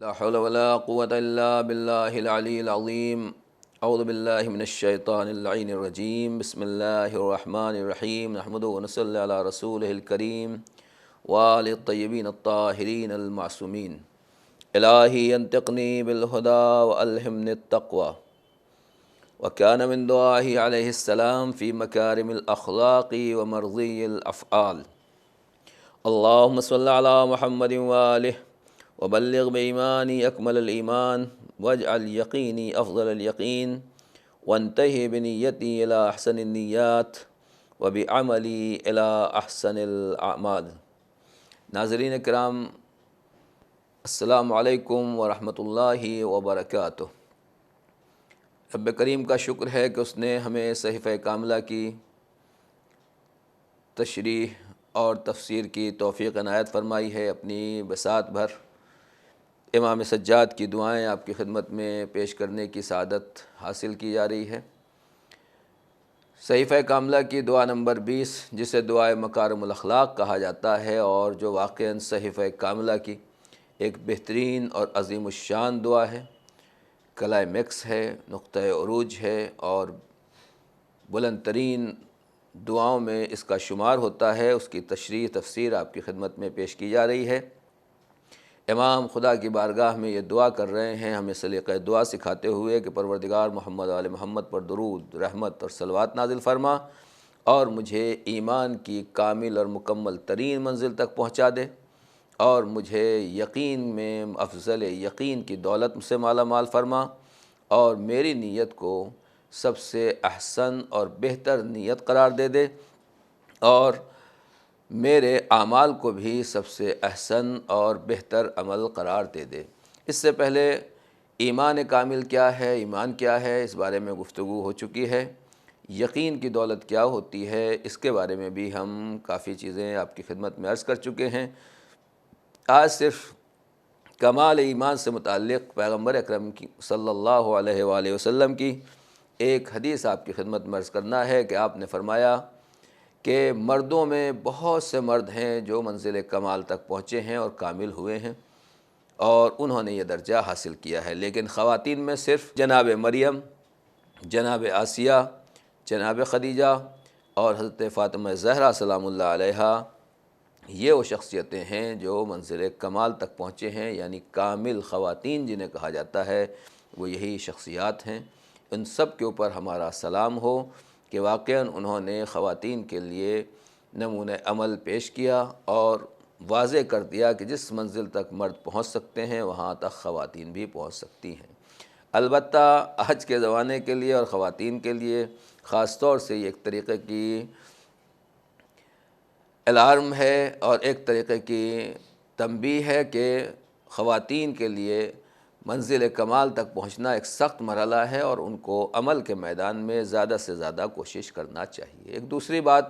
لا حول ولا قوة إلا بالله العلي العظيم اعوذ باللہ من الشیطان اللعین الرجیم بسم اللہ الرحمن الرحیم نحمد ونصلی علی رسولہ الکریم وآلہ الطیبین الطاہرین المعصومین الہی انطقنی بالہدی والہمنی التقوی وکان من دعائہ علیہ السلام فی مکارم الاخلاق ومرضی الافعال اللہم صلی علی محمد وآلہ وبلغ بإيماني أكمل الإيمان واجعل يقيني أفضل اليقين وانتهي بنيتي إلى أحسن النيات وبعملي إلى أحسن الأعمال۔ ناظرین کرام، السلام علیکم ورحمۃ اللہ وبرکاتہ۔ رب کریم کا شکر ہے کہ اس نے ہمیں صحیفہ کاملہ کی تشریح اور تفسیر کی توفیق عنایت فرمائی ہے۔ اپنی بساط بھر امام سجاد کی دعائیں آپ کی خدمت میں پیش کرنے کی سعادت حاصل کی جا رہی ہے۔ صحیفہ کاملہ کی دعا نمبر 20، جسے دعائے مکارم الاخلاق کہا جاتا ہے، اور جو واقعاً صحیفہ کاملہ کی ایک بہترین اور عظیم الشان دعا ہے، کلائمیکس ہے، نقطۂ عروج ہے، اور بلند ترین دعاؤں میں اس کا شمار ہوتا ہے۔ اس کی تشریح تفسیر آپ کی خدمت میں پیش کی جا رہی ہے۔ امام خدا کی بارگاہ میں یہ دعا کر رہے ہیں، ہمیں سلیقہ دعا سکھاتے ہوئے کہ پروردگار محمد و آل محمد پر درود، رحمت اور صلوات نازل فرما، اور مجھے ایمان کی کامل اور مکمل ترین منزل تک پہنچا دے، اور مجھے یقین میں افضل یقین کی دولت سے مالا مال فرما، اور میری نیت کو سب سے احسن اور بہتر نیت قرار دے، اور میرے اعمال کو بھی سب سے احسن اور بہتر عمل قرار دے۔ اس سے پہلے ایمان کامل کیا ہے، ایمان کیا ہے، اس بارے میں گفتگو ہو چکی ہے۔ یقین کی دولت کیا ہوتی ہے، اس کے بارے میں بھی ہم کافی چیزیں آپ کی خدمت میں عرض کر چکے ہیں۔ آج صرف کمال ایمان سے متعلق پیغمبر اکرم کی صلی اللہ علیہ وآلہ وسلم کی ایک حدیث آپ کی خدمت میں عرض کرنا ہے کہ آپ نے فرمایا کہ مردوں میں بہت سے مرد ہیں جو منزل کمال تک پہنچے ہیں اور کامل ہوئے ہیں، اور انہوں نے یہ درجہ حاصل کیا ہے، لیکن خواتین میں صرف جناب مریم، جناب آسیہ، جناب خدیجہ اور حضرت فاطمہ زہرا سلام اللہ علیہا، یہ وہ شخصیتیں ہیں جو منزل کمال تک پہنچے ہیں، یعنی کامل خواتین جنہیں کہا جاتا ہے، وہ یہی شخصیات ہیں۔ ان سب کے اوپر ہمارا سلام ہو کہ واقعاً انہوں نے خواتین کے لیے نمونہ عمل پیش کیا اور واضح کر دیا کہ جس منزل تک مرد پہنچ سکتے ہیں وہاں تک خواتین بھی پہنچ سکتی ہیں۔ البتہ آج کے زمانے کے لیے اور خواتین کے لیے خاص طور سے یہ ایک طریقے کی الارم ہے اور ایک طریقے کی تنبیہ ہے کہ خواتین کے لیے منزل کمال تک پہنچنا ایک سخت مرحلہ ہے، اور ان کو عمل کے میدان میں زیادہ سے زیادہ کوشش کرنا چاہیے۔ ایک دوسری بات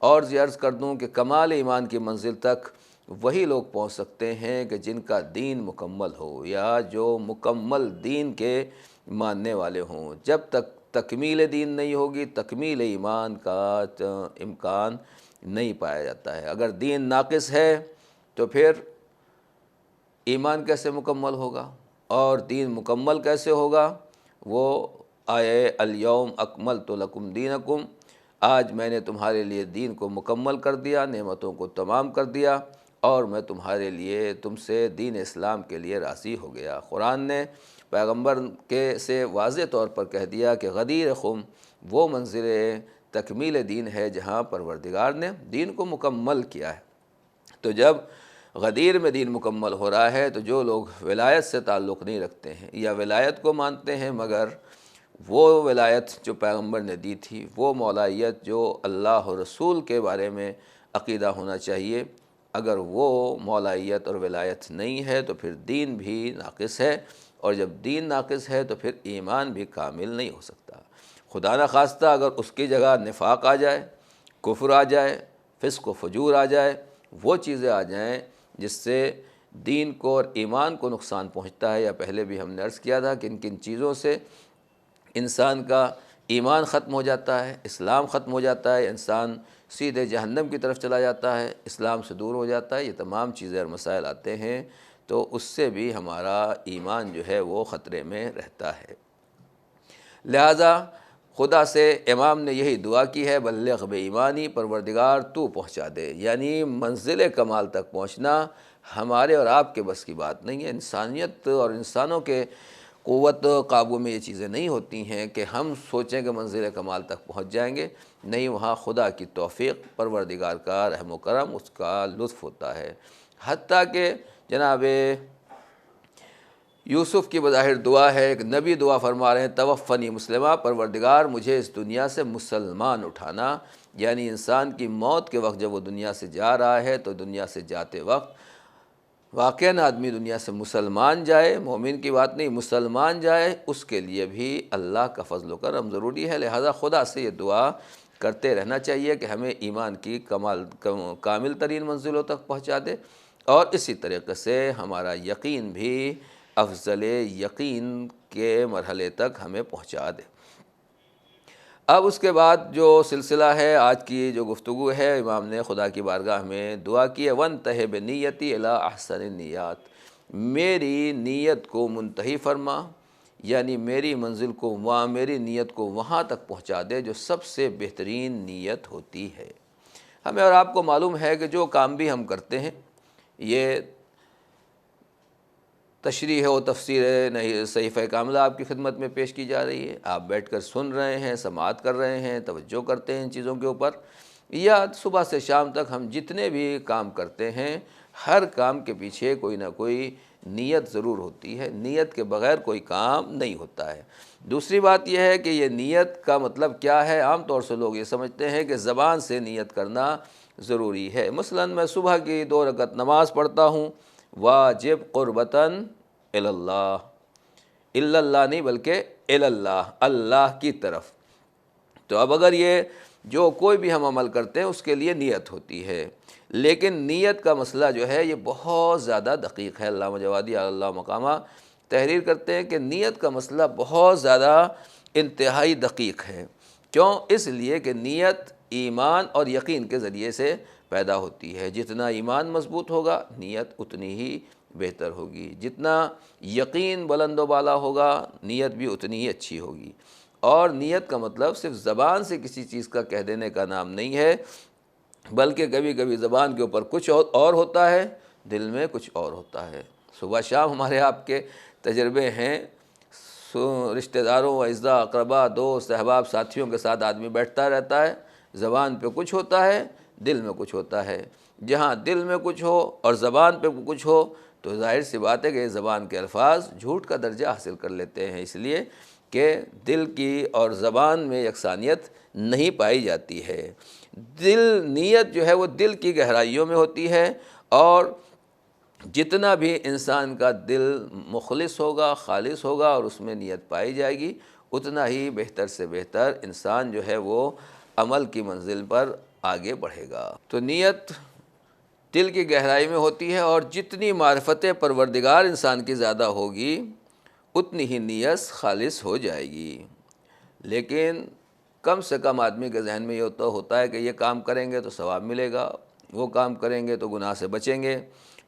اور عرض کر دوں کہ کمال ایمان کی منزل تک وہی لوگ پہنچ سکتے ہیں کہ جن کا دین مکمل ہو، یا جو مکمل دین کے ماننے والے ہوں۔ جب تک تکمیل دین نہیں ہوگی، تکمیل ایمان کا امکان نہیں پایا جاتا ہے۔ اگر دین ناقص ہے تو پھر ایمان کیسے مکمل ہوگا، اور دین مکمل کیسے ہوگا؟ وہ آیے الیوم اکملت لکم دینکم، آج میں نے تمہارے لیے دین کو مکمل کر دیا، نعمتوں کو تمام کر دیا، اور میں تمہارے لیے تم سے دین اسلام کے لیے راضی ہو گیا۔ قرآن نے پیغمبر کے سے واضح طور پر کہہ دیا کہ غدیر خم وہ منزل تکمیل دین ہے جہاں پروردگار نے دین کو مکمل کیا ہے۔ تو جب غدیر میں دین مکمل ہو رہا ہے تو جو لوگ ولایت سے تعلق نہیں رکھتے ہیں یا ولایت کو مانتے ہیں مگر وہ ولایت جو پیغمبر نے دی تھی، وہ مولائیت جو اللہ و رسول کے بارے میں عقیدہ ہونا چاہیے، اگر وہ مولائیت اور ولایت نہیں ہے تو پھر دین بھی ناقص ہے، اور جب دین ناقص ہے تو پھر ایمان بھی کامل نہیں ہو سکتا۔ خدا نخواستہ اگر اس کی جگہ نفاق آ جائے، کفر آ جائے، فسق و فجور آ جائے، وہ چیزیں آ جائیں جس سے دین کو اور ایمان کو نقصان پہنچتا ہے، یا پہلے بھی ہم نے عرض کیا تھا کہ کن چیزوں سے انسان کا ایمان ختم ہو جاتا ہے، اسلام ختم ہو جاتا ہے، انسان سیدھے جہنم کی طرف چلا جاتا ہے، اسلام سے دور ہو جاتا ہے، یہ تمام چیزیں اور مسائل آتے ہیں۔ تو اس سے بھی ہمارا ایمان جو ہے وہ خطرے میں رہتا ہے۔ لہٰذا خدا سے امام نے یہی دعا کی ہے، بلغ بے ایمانی، پروردگار تو پہنچا دے، یعنی منزل کمال تک پہنچنا ہمارے اور آپ کے بس کی بات نہیں ہے۔ انسانیت اور انسانوں کے قوت قابو میں یہ چیزیں نہیں ہوتی ہیں کہ ہم سوچیں کہ منزل کمال تک پہنچ جائیں گے، نہیں، وہاں خدا کی توفیق، پروردگار کا رحم و کرم، اس کا لطف ہوتا ہے۔ حتیٰ کہ جناب یوسف کی بظاہر دعا ہے، ایک نبی دعا فرما رہے ہیں، توفنی مسلمہ، پروردگار مجھے اس دنیا سے مسلمان اٹھانا، یعنی انسان کی موت کے وقت جب وہ دنیا سے جا رہا ہے تو دنیا سے جاتے وقت واقعاً آدمی دنیا سے مسلمان جائے، مومن کی بات نہیں، مسلمان جائے، اس کے لیے بھی اللہ کا فضل و کرم ضروری ہے۔ لہذا خدا سے یہ دعا کرتے رہنا چاہیے کہ ہمیں ایمان کی کامل ترین منزلوں تک پہنچا دے، اور اسی طریقے سے ہمارا یقین بھی افضل یقین کے مرحلے تک ہمیں پہنچا دے۔ اب اس کے بعد جو سلسلہ ہے، آج کی جو گفتگو ہے، امام نے خدا کی بارگاہ میں دعا کی ہے، وَانْتَهِ بِنِيَّتِي إِلَىٰ أَحْسَنِ النِّيَّاتِ، میری نیت کو منتہی فرما، یعنی میری منزل کو، میری نیت کو وہاں تک پہنچا دے جو سب سے بہترین نیت ہوتی ہے۔ ہمیں اور آپ کو معلوم ہے کہ جو کام بھی ہم کرتے ہیں، یہ تشریح و تفسیر نہیں، صحیفہ کاملہ آپ کی خدمت میں پیش کی جا رہی ہے، آپ بیٹھ کر سن رہے ہیں، سماعت کر رہے ہیں، توجہ کرتے ہیں ان چیزوں کے اوپر، یا صبح سے شام تک ہم جتنے بھی کام کرتے ہیں، ہر کام کے پیچھے کوئی نہ کوئی نیت ضرور ہوتی ہے، نیت کے بغیر کوئی کام نہیں ہوتا ہے۔ دوسری بات یہ ہے کہ یہ نیت کا مطلب کیا ہے؟ عام طور سے لوگ یہ سمجھتے ہیں کہ زبان سے نیت کرنا ضروری ہے۔ مثلاً میں صبح کی 2 رکعت نماز پڑھتا ہوں، واجب قربتاً اللہ، اللہ نہیں بلکہ اللہ، اللہ کی طرف۔ تو اب اگر یہ جو کوئی بھی ہم عمل کرتے ہیں اس کے لیے نیت ہوتی ہے، لیکن نیت کا مسئلہ جو ہے یہ بہت زیادہ دقیق ہے۔ علامہ جوادی اللہ مقامہ تحریر کرتے ہیں کہ نیت کا مسئلہ بہت زیادہ انتہائی دقیق ہے۔ کیوں؟ اس لیے کہ نیت ایمان اور یقین کے ذریعے سے پیدا ہوتی ہے۔ جتنا ایمان مضبوط ہوگا، نیت اتنی ہی بہتر ہوگی، جتنا یقین بلند و بالا ہوگا، نیت بھی اتنی ہی اچھی ہوگی۔ اور نیت کا مطلب صرف زبان سے کسی چیز کا کہہ دینے کا نام نہیں ہے، بلکہ کبھی کبھی زبان کے اوپر کچھ اور ہوتا ہے، دل میں کچھ اور ہوتا ہے۔ صبح شام ہمارے آپ کے تجربے ہیں، رشتہ داروں، اعزاء، اقربا، دوست، احباب، ساتھیوں کے ساتھ آدمی بیٹھتا رہتا ہے، زبان پہ کچھ ہوتا ہے، دل میں کچھ ہوتا ہے۔ جہاں دل میں کچھ ہو اور زبان پہ کچھ ہو تو ظاہر سی بات ہے کہ زبان کے الفاظ جھوٹ کا درجہ حاصل کر لیتے ہیں، اس لیے کہ دل کی اور زبان میں یکسانیت نہیں پائی جاتی ہے۔ نیت جو ہے وہ دل کی گہرائیوں میں ہوتی ہے، اور جتنا بھی انسان کا دل مخلص ہوگا، خالص ہوگا، اور اس میں نیت پائی جائے گی، اتنا ہی بہتر سے بہتر انسان جو ہے وہ عمل کی منزل پر آگے بڑھے گا۔ تو نیت دل کی گہرائی میں ہوتی ہے، اور جتنی معرفت پروردگار انسان کی زیادہ ہوگی اتنی ہی نیت خالص ہو جائے گی۔ لیکن کم سے کم آدمی کے ذہن میں یہ ہوتا ہے کہ یہ کام کریں گے تو ثواب ملے گا، وہ کام کریں گے تو گناہ سے بچیں گے۔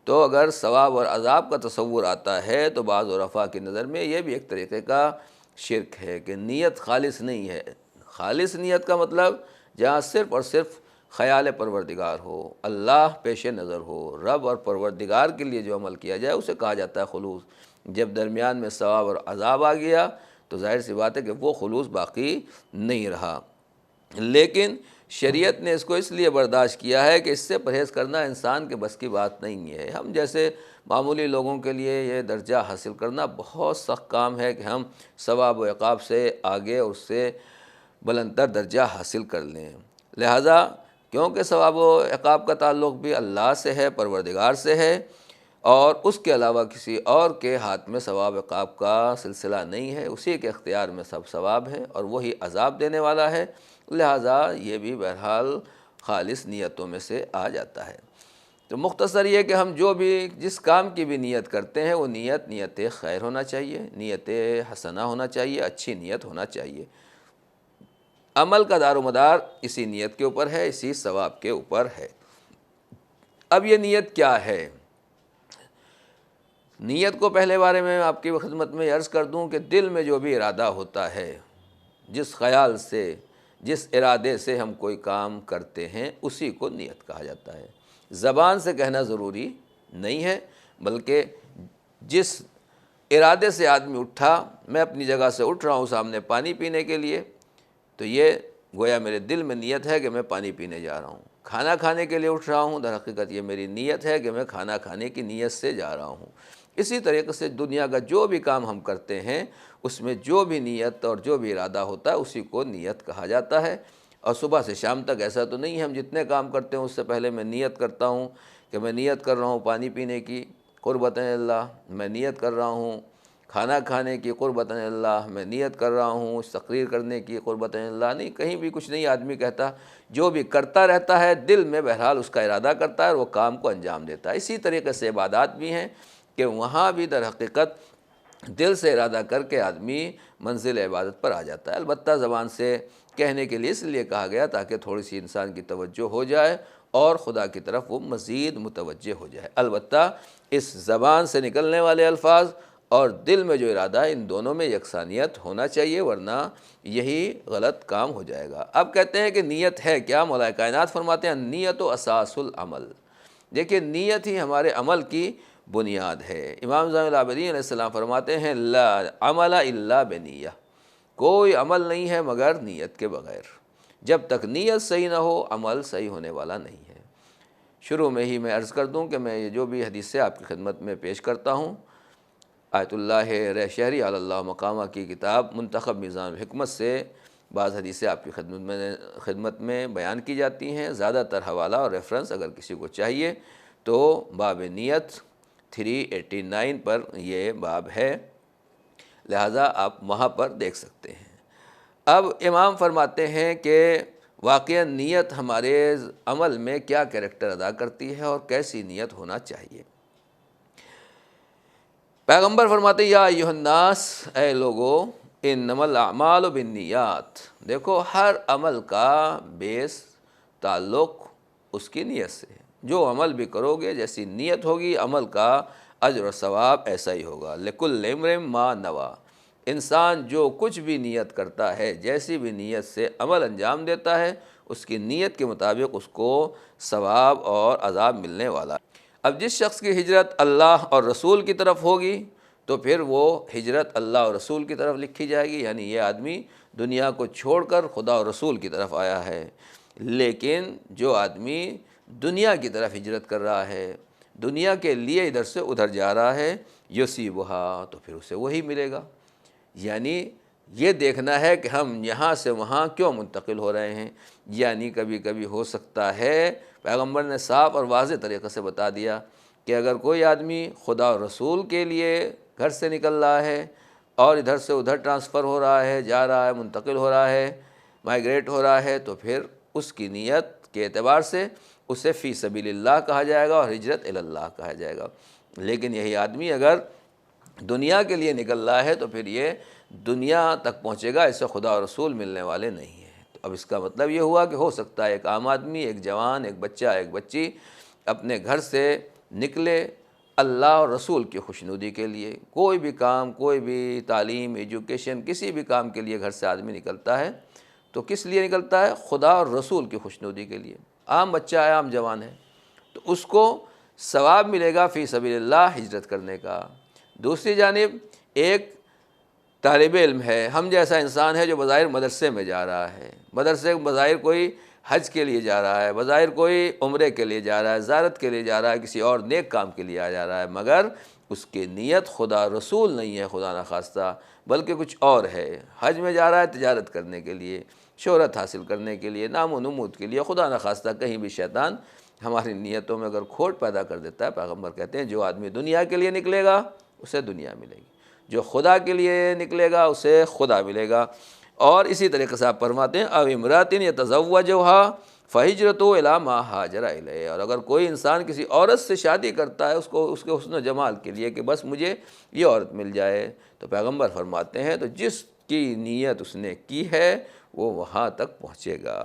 تو اگر ثواب اور عذاب کا تصور آتا ہے تو بعض عرفاء کی نظر میں یہ بھی ایک طریقے کا شرک ہے کہ نیت خالص نہیں ہے۔ خالص نیت کا مطلب جہاں صرف اور صرف خیال پروردگار ہو، اللہ پیش نظر ہو، رب اور پروردگار کے لیے جو عمل کیا جائے اسے کہا جاتا ہے خلوص۔ جب درمیان میں ثواب اور عذاب آ گیا تو ظاہر سی بات ہے کہ وہ خلوص باقی نہیں رہا۔ لیکن شریعت نے اس کو اس لیے برداشت کیا ہے کہ اس سے پرہیز کرنا انسان کے بس کی بات نہیں ہے۔ ہم جیسے معمولی لوگوں کے لیے یہ درجہ حاصل کرنا بہت سخت کام ہے کہ ہم ثواب و عقاب سے آگے اور اس سے بلندتر درجہ حاصل کر لیں۔ لہٰذا کیونکہ ثواب و عقاب کا تعلق بھی اللہ سے ہے، پروردگار سے ہے، اور اس کے علاوہ کسی اور کے ہاتھ میں ثواب عقاب کا سلسلہ نہیں ہے، اسی کے اختیار میں سب ثواب ہے اور وہی عذاب دینے والا ہے، لہٰذا یہ بھی بہرحال خالص نیتوں میں سے آ جاتا ہے۔ تو مختصر یہ کہ ہم جو بھی جس کام کی بھی نیت کرتے ہیں وہ نیت خیر ہونا چاہیے، نیت حسنہ ہونا چاہیے، اچھی نیت ہونا چاہیے۔ عمل کا دار و مدار اسی نیت کے اوپر ہے، اسی ثواب کے اوپر ہے۔ اب یہ نیت کیا ہے؟ نیت کو پہلے بارے میں آپ کی خدمت میں عرض کر دوں کہ دل میں جو بھی ارادہ ہوتا ہے، جس خیال سے، جس ارادے سے ہم کوئی کام کرتے ہیں، اسی کو نیت کہا جاتا ہے۔ زبان سے کہنا ضروری نہیں ہے، بلکہ جس ارادے سے آدمی اٹھا، میں اپنی جگہ سے اٹھ رہا ہوں سامنے پانی پینے کے لیے، تو یہ گویا میرے دل میں نیت ہے کہ میں پانی پینے جا رہا ہوں۔ کھانا کھانے کے لیے اٹھ رہا ہوں، در حقیقت یہ میری نیت ہے کہ میں کھانا کھانے کی نیت سے جا رہا ہوں۔ اسی طریقے سے دنیا کا جو بھی کام ہم کرتے ہیں، اس میں جو بھی نیت اور جو بھی ارادہ ہوتا ہے، اسی کو نیت کہا جاتا ہے۔ اور صبح سے شام تک ایسا تو نہیں ہے، ہم جتنے کام کرتے ہیں اس سے پہلے میں نیت کرتا ہوں کہ میں نیت کر رہا ہوں پانی پینے کی قربتاً اللہ، میں نیت کر رہا ہوں کھانا کھانے کی قربتاً اللہ، میں نیت کر رہا ہوں تقریر کرنے کی قربتاً اللہ۔ نہیں، کہیں بھی کچھ نہیں آدمی کہتا، جو بھی کرتا رہتا ہے دل میں بہرحال اس کا ارادہ کرتا ہے اور وہ کام کو انجام دیتا ہے۔ اسی طریقے سے عبادات بھی ہیں کہ وہاں بھی در حقیقت دل سے ارادہ کر کے آدمی منزل عبادت پر آ جاتا ہے۔ البتہ زبان سے کہنے کے لیے اس لیے کہا گیا تاکہ تھوڑی سی انسان کی توجہ ہو جائے اور خدا کی طرف وہ مزید متوجہ ہو جائے۔ البتہ اس زبان سے نکلنے والے الفاظ اور دل میں جو ارادہ ہے، ان دونوں میں یکسانیت ہونا چاہیے، ورنہ یہی غلط کام ہو جائے گا۔ اب کہتے ہیں کہ نیت ہے کیا؟ مولا کائنات فرماتے ہیں نیت و اساس العمل۔ دیکھیے نیت ہی ہمارے عمل کی بنیاد ہے۔ امام زین العابدین علیہ السلام فرماتے ہیں لا عمل الا بنیہ، کوئی عمل نہیں ہے مگر نیت کے بغیر۔ جب تک نیت صحیح نہ ہو، عمل صحیح ہونے والا نہیں ہے۔ شروع میں ہی میں عرض کر دوں کہ میں یہ جو بھی حدیثیں آپ کی خدمت میں پیش کرتا ہوں، آیت اللہ رہ شہری علی اللہ مقامہ کی کتاب منتخب میزان الحکمت سے بعض حدیثیں آپ کی خدمت میں بیان کی جاتی ہیں۔ زیادہ تر حوالہ اور ریفرنس اگر کسی کو چاہیے تو باب نیت 389 پر یہ باب ہے، لہٰذا آپ وہاں پر دیکھ سکتے ہیں۔ اب امام فرماتے ہیں کہ واقعہ نیت ہمارے عمل میں کیا کریکٹر ادا کرتی ہے اور کیسی نیت ہونا چاہیے۔ پیغمبر فرماتے ہیں یا ایھا الناس، اے لوگو، انما الاعمال بالنیات، دیکھو ہر عمل کا بیس تعلق اس کی نیت سے ہے۔ جو عمل بھی کرو گے جیسی نیت ہوگی، عمل کا اجر و ثواب ایسا ہی ہوگا۔ لکل امرئ ما نویٰ، انسان جو کچھ بھی نیت کرتا ہے، جیسی بھی نیت سے عمل انجام دیتا ہے، اس کی نیت کے مطابق اس کو ثواب اور عذاب ملنے والا ہے۔ اب جس شخص کی ہجرت اللہ اور رسول کی طرف ہوگی تو پھر وہ ہجرت اللہ اور رسول کی طرف لکھی جائے گی، یعنی یہ آدمی دنیا کو چھوڑ کر خدا اور رسول کی طرف آیا ہے۔ لیکن جو آدمی دنیا کی طرف ہجرت کر رہا ہے، دنیا کے لیے ادھر سے ادھر جا رہا ہے، یصیبھا، تو پھر اسے وہی ملے گا۔ یعنی یہ دیکھنا ہے کہ ہم یہاں سے وہاں کیوں منتقل ہو رہے ہیں۔ یعنی کبھی کبھی ہو سکتا ہے، پیغمبر نے صاف اور واضح طریقے سے بتا دیا کہ اگر کوئی آدمی خدا اور رسول کے لیے گھر سے نکل رہا ہے اور ادھر سے ادھر ٹرانسفر ہو رہا ہے، جا رہا ہے، منتقل ہو رہا ہے، مائیگریٹ ہو رہا ہے، تو پھر اس کی نیت کے اعتبار سے اسے فی سبیل اللہ کہا جائے گا اور ہجرت الی اللہ کہا جائے گا۔ لیکن یہی آدمی اگر دنیا کے لیے نکل رہا ہے تو پھر یہ دنیا تک پہنچے گا، اسے خدا اور رسول ملنے والے نہیں ہیں۔ تو اب اس کا مطلب یہ ہوا کہ ہو سکتا ہے ایک عام آدمی، ایک جوان، ایک بچہ، ایک بچی اپنے گھر سے نکلے اللہ اور رسول کی خوشنودی کے لیے۔ کوئی بھی کام، کوئی بھی تعلیم، ایجوکیشن، کسی بھی کام کے لیے گھر سے آدمی نکلتا ہے تو کس لیے نکلتا ہے؟ خدا اور رسول کی خوشنودی کے لیے۔ عام بچہ ہے، عام جوان ہے، تو اس کو ثواب ملے گا فی سبیل اللہ ہجرت کرنے کا۔ دوسری جانب ایک طالب علم ہے، ہم جیسا انسان ہے جو بظاہر مدرسے میں جا رہا ہے، مدرسے بظاہر کوئی حج کے لیے جا رہا ہے، بظاہر کوئی عمرے کے لیے جا رہا ہے، زیارت کے لیے جا رہا ہے، کسی اور نیک کام کے لیے جا رہا ہے، مگر اس کی نیت خدا رسول نہیں ہے، خدا نخواستہ، بلکہ کچھ اور ہے۔ حج میں جا رہا ہے تجارت کرنے کے لیے، شہرت حاصل کرنے کے لیے، نام و نمود کے لیے، خدا نخواستہ کہیں بھی شیطان ہماری نیتوں میں اگر کھوٹ پیدا کر دیتا ہے، پیغمبر کہتے ہیں جو آدمی دنیا کے لیے نکلے گا اسے دنیا ملے گی، جو خدا کے لیے نکلے گا اسے خدا ملے گا۔ اور اسی طریقے سے آپ فرماتے ہیں او امرأۃ یتزوجھا فہجرتہ الی ما ہاجر الیہ، اور اگر کوئی انسان کسی عورت سے شادی کرتا ہے اس کے حسن و جمال کے لیے کہ بس مجھے یہ عورت مل جائے، تو پیغمبر فرماتے ہیں تو جس کی نیت اس نے کی ہے وہ وہاں تک پہنچے گا۔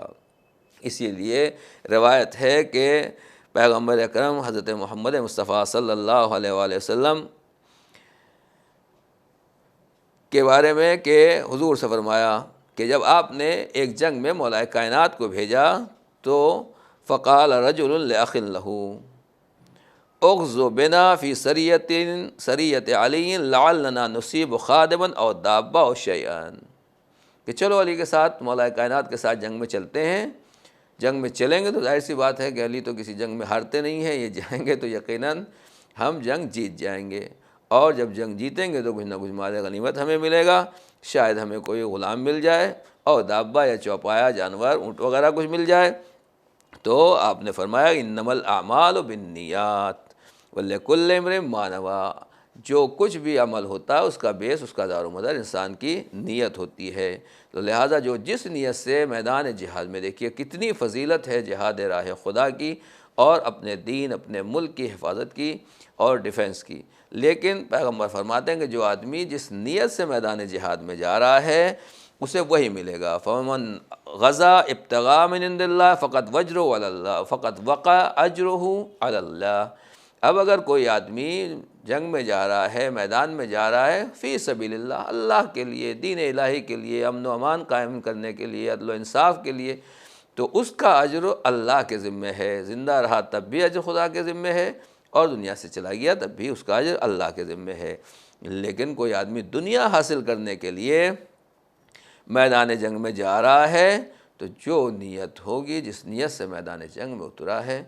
اسی لیے روایت ہے کہ پیغمبر اکرم حضرت محمد مصطفیٰ صلی اللہ علیہ وآلہ وسلم کے بارے میں کہ حضور سے فرمایا کہ جب آپ نے ایک جنگ میں مولا کائنات کو بھیجا تو فقال رجل لاخ لہ اغزو بنا فی سریت علی لعلنا نصیب خادما او دابہ او شیئا، کہ چلو علی کے ساتھ، مولا کائنات کے ساتھ جنگ میں چلتے ہیں۔ جنگ میں چلیں گے تو ظاہر سی بات ہے کہ علی تو کسی جنگ میں ہارتے نہیں ہیں، یہ جائیں گے تو یقیناً ہم جنگ جیت جائیں گے، اور جب جنگ جیتیں گے تو کچھ نہ کچھ مال غنیمت ہمیں ملے گا، شاید ہمیں کوئی غلام مل جائے اور دابہ یا چوپایا جانور اونٹ وغیرہ کچھ مل جائے۔ تو آپ نے فرمایا انما الاعمال بالنیات ولکل امرئ ما نویٰ، جو کچھ بھی عمل ہوتا ہے اس کا بیس، اس کا دار و مدار انسان کی نیت ہوتی ہے۔ تو لہٰذا جو جس نیت سے میدان جہاد میں، دیکھیے کتنی فضیلت ہے جہاد راہ خدا کی اور اپنے دین، اپنے ملک کی حفاظت کی اور ڈیفنس کی، لیکن پیغمبر فرماتے ہیں کہ جو آدمی جس نیت سے میدان جہاد میں جا رہا ہے اسے وہی ملے گا۔ فمن غزا ابتغاء من عند اللہ فقط وجرہ علی اللہ فقط وقع اجرہ علی اللہ۔ اب اگر کوئی آدمی جنگ میں جا رہا ہے، میدان میں جا رہا ہے فی سبیل اللہ، اللہ کے لیے، دین الہی کے لیے، امن و امان قائم کرنے کے لیے، عدل و انصاف کے لیے، تو اس کا اجر اللہ کے ذمہ ہے۔ زندہ رہا تب بھی اجر خدا کے ذمہ ہے، اور دنیا سے چلا گیا تب بھی اس کا اجر اللہ کے ذمہ ہے۔ لیکن کوئی آدمی دنیا حاصل کرنے کے لیے میدان جنگ میں جا رہا ہے تو جو نیت ہوگی، جس نیت سے میدان جنگ میں اترا ہے،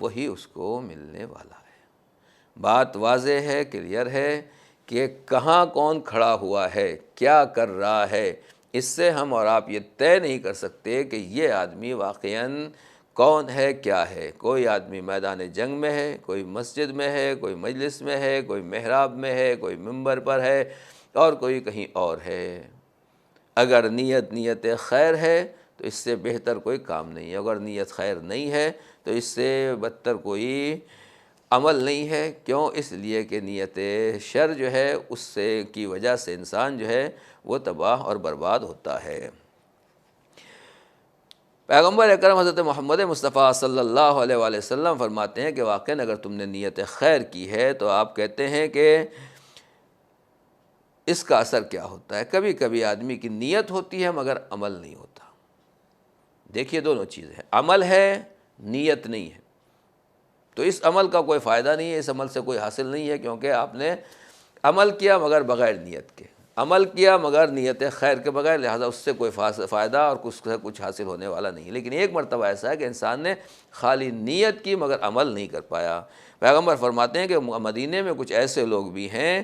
وہی اس کو ملنے والا ہے۔ بات واضح ہے، کلیئر ہے کہ کہاں کون کھڑا ہوا ہے، کیا کر رہا ہے، اس سے ہم اور آپ یہ طے نہیں کر سکتے کہ یہ آدمی واقعاً کون ہے، کیا ہے۔ کوئی آدمی میدان جنگ میں ہے، کوئی مسجد میں ہے، کوئی مجلس میں ہے، کوئی محراب میں ہے، کوئی منبر پر ہے، اور کوئی کہیں اور ہے۔ اگر نیت خیر ہے تو اس سے بہتر کوئی کام نہیں ہے، اگر نیت خیر نہیں ہے تو اس سے بدتر کوئی عمل نہیں ہے۔ کیوں؟ اس لیے کہ نیت شر جو ہے اس سے کی وجہ سے انسان جو ہے وہ تباہ اور برباد ہوتا ہے۔ پیغمبر اکرم حضرت محمد مصطفیٰ صلی اللہ علیہ وآلہ وسلم فرماتے ہیں کہ واقعاً اگر تم نے نیت خیر کی ہے تو آپ کہتے ہیں کہ اس کا اثر کیا ہوتا ہے۔ کبھی کبھی آدمی کی نیت ہوتی ہے مگر عمل نہیں ہوتا۔ دیکھیے دونوں چیزیں ہیں، عمل ہے، نیت نہیں ہے، تو اس عمل کا کوئی فائدہ نہیں ہے، اس عمل سے کوئی حاصل نہیں ہے، کیونکہ آپ نے عمل کیا مگر بغیر نیت کے، عمل کیا مگر نیت خیر کے بغیر، لہٰذا اس سے کوئی فائدہ اور کچھ حاصل ہونے والا نہیں۔ لیکن ایک مرتبہ ایسا ہے کہ انسان نے خالی نیت کی مگر عمل نہیں کر پایا۔ پیغمبر فرماتے ہیں کہ مدینے میں کچھ ایسے لوگ بھی ہیں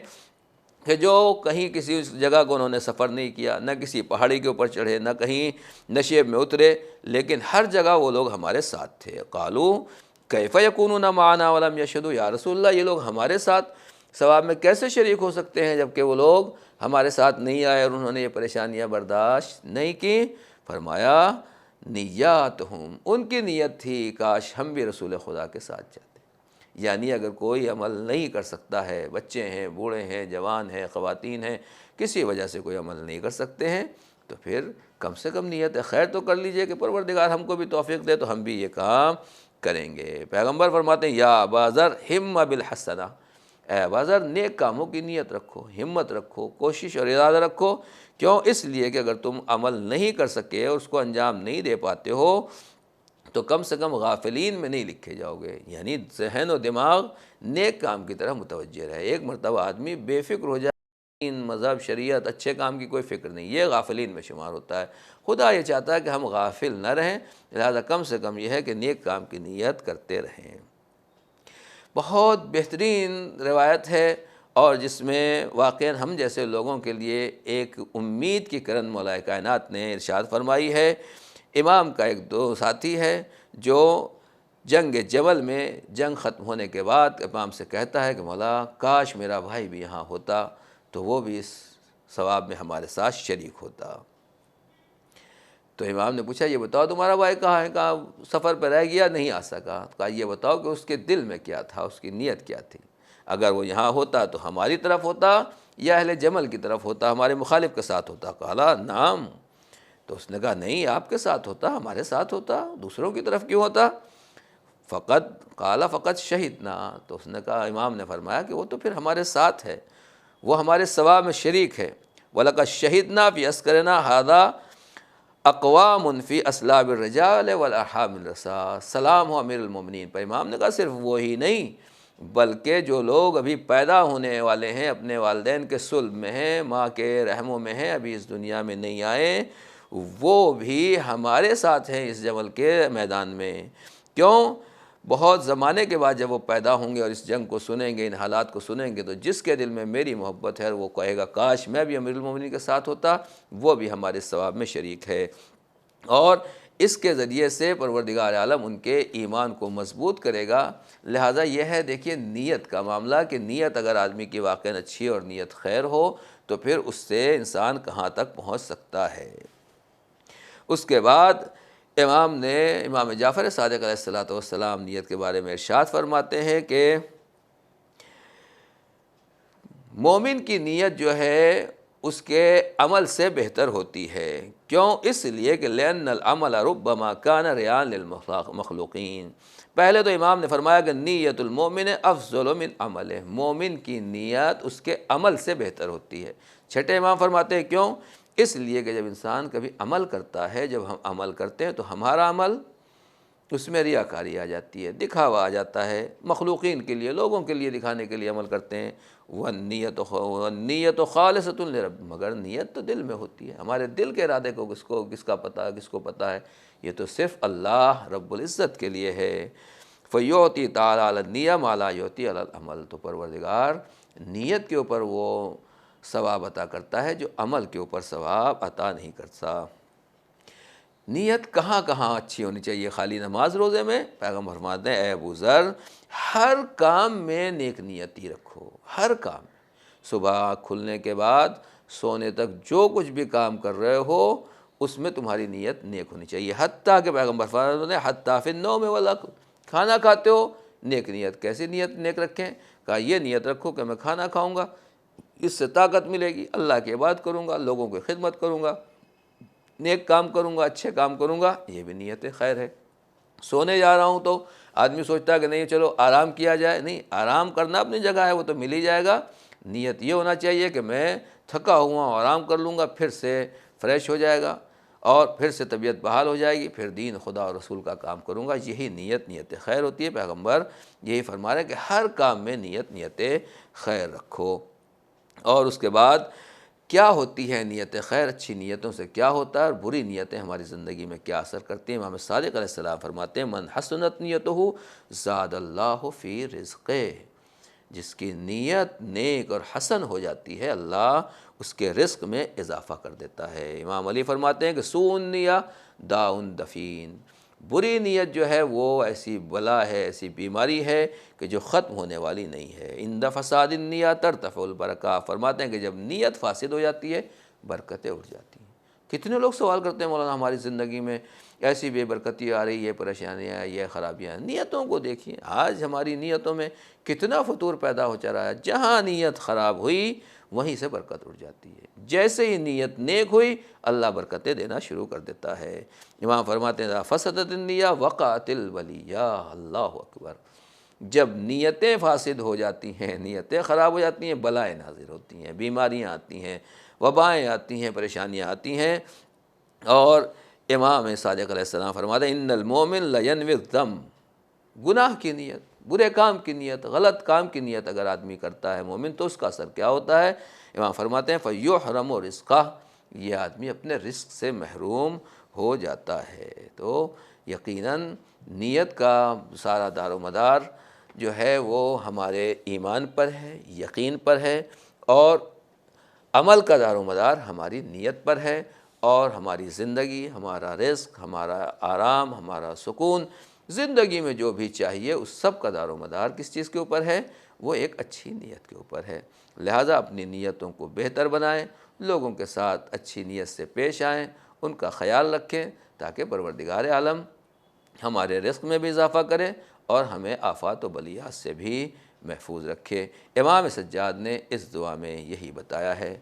کہ جو کہیں کسی جگہ کو انہوں نے سفر نہیں کیا، نہ کسی پہاڑی کے اوپر چڑھے، نہ کہیں نشیب میں اترے، لیکن ہر جگہ وہ لوگ ہمارے ساتھ تھے۔ قالوا کیف یکونون معنا ولم یشہدوا، یا رسول اللہ یہ لوگ ہمارے ساتھ ثواب میں کیسے شریک ہو سکتے ہیں جبکہ وہ لوگ ہمارے ساتھ نہیں آئے اور انہوں نے یہ پریشانیاں برداشت نہیں کی؟ فرمایا نیاتہم، ان کی نیت تھی کاش ہم بھی رسول خدا کے ساتھ جاتے۔ یعنی اگر کوئی عمل نہیں کر سکتا ہے، بچے ہیں، بوڑھے ہیں، جوان ہیں، خواتین ہیں، کسی وجہ سے کوئی عمل نہیں کر سکتے ہیں، تو پھر کم سے کم نیت خیر تو کر لیجئے کہ پروردگار ہم کو بھی توفیق دے تو ہم بھی یہ کام کریں گے۔ پیغمبر فرماتے ہیں یا ابا ذر ہم بالحسنہ، اے ابا ذر نیک کاموں کی نیت رکھو، ہمت رکھو، کوشش اور ارادہ رکھو۔ کیوں؟ اس لیے کہ اگر تم عمل نہیں کر سکے اور اس کو انجام نہیں دے پاتے ہو تو کم سے کم غافلین میں نہیں لکھے جاؤ گے، یعنی ذہن و دماغ نیک کام کی طرف متوجہ رہے۔ ایک مرتبہ آدمی بے فکر ہو جائے، دین، مذہب، شریعت، اچھے کام کی کوئی فکر نہیں، یہ غافلین میں شمار ہوتا ہے۔ خدا یہ چاہتا ہے کہ ہم غافل نہ رہیں، لہذا کم سے کم یہ ہے کہ نیک کام کی نیت کرتے رہیں۔ بہت بہترین روایت ہے اور جس میں واقعاً ہم جیسے لوگوں کے لیے ایک امید کی کرن مولا کائنات نے ارشاد فرمائی ہے۔ امام کا ایک دو ساتھی ہے جو جنگ جمل میں جنگ ختم ہونے کے بعد امام سے کہتا ہے کہ مولا کاش میرا بھائی بھی یہاں ہوتا تو وہ بھی اس ثواب میں ہمارے ساتھ شریک ہوتا۔ تو امام نے پوچھا یہ بتاؤ تمہارا بھائی کہاں ہے؟ کہا سفر پہ رہ گیا، نہیں آ سکا۔ کہا یہ بتاؤ کہ اس کے دل میں کیا تھا، اس کی نیت کیا تھی؟ اگر وہ یہاں ہوتا تو ہماری طرف ہوتا یا اہل جمل کی طرف ہوتا، ہمارے مخالف کے ساتھ ہوتا؟ کہا نعم۔ تو اس نے کہا نہیں، آپ کے ساتھ ہوتا، ہمارے ساتھ ہوتا، دوسروں کی طرف کیوں ہوتا؟ فقط شہدنا، تو اس نے کہا، امام نے فرمایا کہ وہ تو پھر ہمارے ساتھ ہے، وہ ہمارے ثواب میں شریک ہے، وَلَقَدْ شَهِدْنَا فِي أَسْكَرِنَا هَذَا اقوام فی اصلاب الرجال والارحام الرسا۔ سلام ہو امیر المومنین پر۔ امام نے کہا صرف وہی نہیں بلکہ جو لوگ ابھی پیدا ہونے والے ہیں، اپنے والدین کے صلب میں ہیں، ماں کے رحموں میں ہیں، ابھی اس دنیا میں نہیں آئے، وہ بھی ہمارے ساتھ ہیں اس جمل کے میدان میں۔ کیوں؟ بہت زمانے کے بعد جب وہ پیدا ہوں گے اور اس جنگ کو سنیں گے، ان حالات کو سنیں گے، تو جس کے دل میں میری محبت ہے وہ کہے گا کاش میں بھی امیر المومنین کے ساتھ ہوتا، وہ بھی ہمارے ثواب میں شریک ہے۔ اور اس کے ذریعے سے پروردگار عالم ان کے ایمان کو مضبوط کرے گا۔ لہٰذا یہ ہے دیکھیے نیت کا معاملہ، کہ نیت اگر آدمی کی واقعاً اچھی اور نیت خیر ہو تو پھر اس سے انسان کہاں تک پہنچ سکتا ہے۔ اس کے بعد امام جعفر صادق علیہ السلام نیت کے بارے میں ارشاد فرماتے ہیں کہ مومن کی نیت جو ہے اس کے عمل سے بہتر ہوتی ہے۔ کیوں؟ اس لیے کہ لأن العمل ربما کان ریاء للمخلوقین۔ پہلے تو امام نے فرمایا کہ نیت المومن افضل من عملہ، مومن کی نیت اس کے عمل سے بہتر ہوتی ہے۔ چھٹے امام فرماتے ہیں کیوں؟ اس لیے کہ جب انسان کبھی عمل کرتا ہے، جب ہم عمل کرتے ہیں تو ہمارا عمل اس میں ریاکاری آ جاتی ہے، دکھاوا آ جاتا ہے، مخلوقین کے لیے، لوگوں کے لیے دکھانے کے لیے عمل کرتے ہیں۔ وَالنِّيَّةُ خَالِصَةٌ لِرَبِّ، مگر نیت تو دل میں ہوتی ہے، ہمارے دل کے ارادے کو کس کو پتہ ہے؟ یہ تو صرف اللہ رب العزت کے لیے ہے۔ فَيُعْطِي تَعَالَىٰ عَلَى النِّيَّةِ مَا لَا يُعْطِي عَلَى الْعَمَلِ، تو پروردگار نیت کے اوپر وہ ثواب عطا کرتا ہے جو عمل کے اوپر ثواب عطا نہیں کرتا۔ نیت کہاں کہاں اچھی ہونی چاہیے؟ خالی نماز روزے میں؟ پیغمبر فرماتے ہیں اے ابو ذر، ہر کام میں نیک نیتی رکھو، ہر کام میں۔ صبح کھلنے کے بعد سونے تک جو کچھ بھی کام کر رہے ہو اس میں تمہاری نیت نیک ہونی چاہیے، حتیٰ کہ پیغمبر فرماتے ہیں حتیٰ فی النوم والاکل، کھانا کھاتے ہو نیک نیت۔ کیسی نیت نیک رکھیں؟ کہا یہ نیت رکھو کہ میں کھانا کھاؤں گا، اس سے طاقت ملے گی، اللہ کی عبادت کروں گا، لوگوں کی خدمت کروں گا، نیک کام کروں گا، اچھے کام کروں گا، یہ بھی نیت خیر ہے۔ سونے جا رہا ہوں تو آدمی سوچتا ہے کہ نہیں چلو آرام کیا جائے، نہیں، آرام کرنا اپنی جگہ ہے، وہ تو مل ہی جائے گا۔ نیت یہ ہونا چاہیے کہ میں تھکا ہوا ہوں، آرام کر لوں گا، پھر سے فریش ہو جائے گا اور پھر سے طبیعت بحال ہو جائے گی، پھر دین خدا اور رسول کا کام کروں گا۔ یہی نیت خیر ہوتی ہے۔ پیغمبر یہی فرما رہے ہیں کہ ہر کام میں نیت خیر رکھو۔ اور اس کے بعد کیا ہوتی ہے نیت خیر؟ اچھی نیتوں سے کیا ہوتا ہے اور بری نیتیں ہماری زندگی میں کیا اثر کرتی ہیں؟ امام صادق علیہ السلام فرماتے ہیں من حسنت نیتہ زاد اللہ فی رزقہ، جس کی نیت نیک اور حسن ہو جاتی ہے اللہ اس کے رزق میں اضافہ کر دیتا ہے۔ امام علی فرماتے ہیں کہ سوء النیہ داء دفین، بری نیت جو ہے وہ ایسی بلا ہے، ایسی بیماری ہے کہ جو ختم ہونے والی نہیں ہے۔ عند فساد النیہ ترتفع البرکہ، فرماتے ہیں کہ جب نیت فاسد ہو جاتی ہے برکتیں اٹھ جاتی ہیں۔ کتنے لوگ سوال کرتے ہیں مولانا ہماری زندگی میں ایسی بے برکتی آ رہی ہے، پریشانیاں، یہ خرابیاں ہیں۔ نیتوں کو دیکھیے، آج ہماری نیتوں میں کتنا فطور پیدا ہو چل رہا ہے۔ جہاں نیت خراب ہوئی وہیں سے برکت اٹھ جاتی ہے، جیسے ہی نیت نیک ہوئی اللہ برکتیں دینا شروع کر دیتا ہے۔ امام فرماتے ہیں فسدت النیہ وقعت البلیہ، اللہ اکبر، جب نیتیں فاسد ہو جاتی ہیں، نیتیں خراب ہو جاتی ہیں، بلائیں نازل ہوتی ہیں، بیماریاں آتی ہیں، وبائیں آتی ہیں، پریشانیاں آتی ہیں۔ اور امام صادق علیہ السلام فرماتے ہیں ان المومن لینوی الذم، گناہ کی نیت، برے کام کی نیت، غلط کام کی نیت اگر آدمی کرتا ہے مومن تو اس کا اثر کیا ہوتا ہے؟ امام فرماتے ہیں فیحرم رزقہ، یہ آدمی اپنے رزق سے محروم ہو جاتا ہے۔ تو یقیناً نیت کا سارا دار و مدار جو ہے وہ ہمارے ایمان پر ہے، یقین پر ہے، اور عمل کا دار و مدار ہماری نیت پر ہے، اور ہماری زندگی، ہمارا رزق، ہمارا آرام، ہمارا سکون، زندگی میں جو بھی چاہیے اس سب کا دار و مدار کس چیز کے اوپر ہے؟ وہ ایک اچھی نیت کے اوپر ہے۔ لہٰذا اپنی نیتوں کو بہتر بنائیں، لوگوں کے ساتھ اچھی نیت سے پیش آئیں، ان کا خیال رکھیں تاکہ پروردگار عالم ہمارے رزق میں بھی اضافہ کرے اور ہمیں آفات و بلیات سے بھی محفوظ رکھے۔ امام سجاد نے اس دعا میں یہی بتایا ہے۔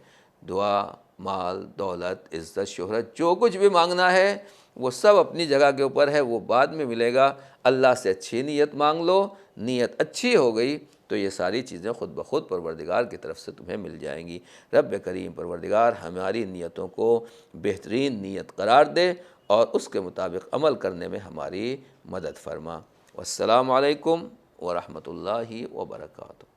دعا مال، دولت، عزت، شہرت، جو کچھ بھی مانگنا ہے وہ سب اپنی جگہ کے اوپر ہے، وہ بعد میں ملے گا۔ اللہ سے اچھی نیت مانگ لو، نیت اچھی ہو گئی تو یہ ساری چیزیں خود بخود پروردگار کی طرف سے تمہیں مل جائیں گی۔ رب کریم پروردگار ہماری نیتوں کو بہترین نیت قرار دے اور اس کے مطابق عمل کرنے میں ہماری مدد فرما۔ والسلام علیکم ورحمۃ اللہ وبرکاتہ۔